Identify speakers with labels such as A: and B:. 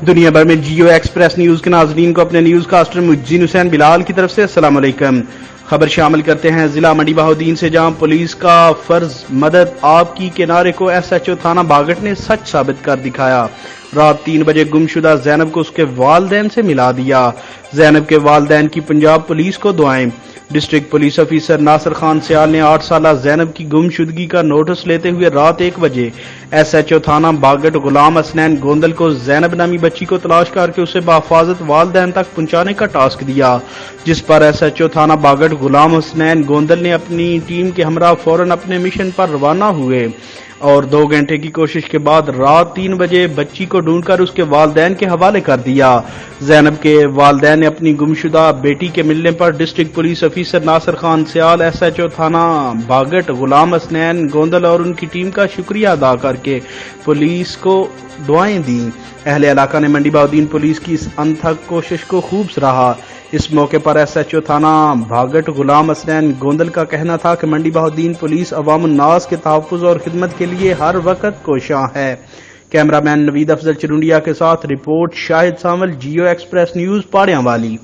A: دنیا بھر میں جیو ایکسپریس نیوز کے ناظرین کو اپنے نیوز کاسٹر مجزین حسین بلال کی طرف سے السلام علیکم۔ خبر شامل کرتے ہیں ضلع منڈی بہاؤالدین سے، جہاں پولیس کا فرض مدد آپ کی کے نعرے کو ایس ایچ او تھانہ باگٹ نے سچ ثابت کر دکھایا۔ رات 3 بجے گمشدہ زینب کو اس کے والدین سے ملا دیا۔ زینب کے والدین کی پنجاب پولیس کو دعائیں۔ District police officer Nasir Khan سیال نے 8 سالہ زینب کی گمشدگی کا نوٹس لیتے ہوئے رات 1 بجے ایس ایچ او تھانہ باگٹ غلام حسنین گوندل کو زینب نامی بچی کو تلاش کر کے اسے بحفاظت والدین تک پہنچانے کا ٹاسک دیا، جس پر ایس ایچ او تھانہ باگٹ غلام حسنین گوندل نے اپنی ٹیم کے ہمراہ فوراً اپنے مشن پر روانہ ہوئے اور 2 گھنٹے کی کوشش کے بعد رات 3 بجے بچی کو ڈھونڈ کر اس کے والدین کے حوالے کر دیا۔ زینب کے والدین نے اپنی گمشدہ بیٹی کے ملنے پر district police officer Nasir Khan سیال، ایس ایچ او تھانہ باگٹ غلام حسنین گوندل اور ان کی ٹیم کا شکریہ ادا کر کے پولیس کو دعائیں دیں۔ اہل علاقہ نے منڈی بہاؤالدین پولیس کی اس انتھک کوشش کو خوب سراہا۔ اس موقع پر ایس ایچ او تھانہ باگٹ غلام حسنین گوندل کا کہنا تھا کہ منڈی بہاؤالدین پولیس عوام الناس کے تحفظ اور خدمت کے لیے ہر وقت کوشاں ہے۔ کیمرہ مین نوید افضل چرونڈیا کے ساتھ رپورٹ شاہد سانول، جیو ایکسپریس نیوز، پاڑیاں والی۔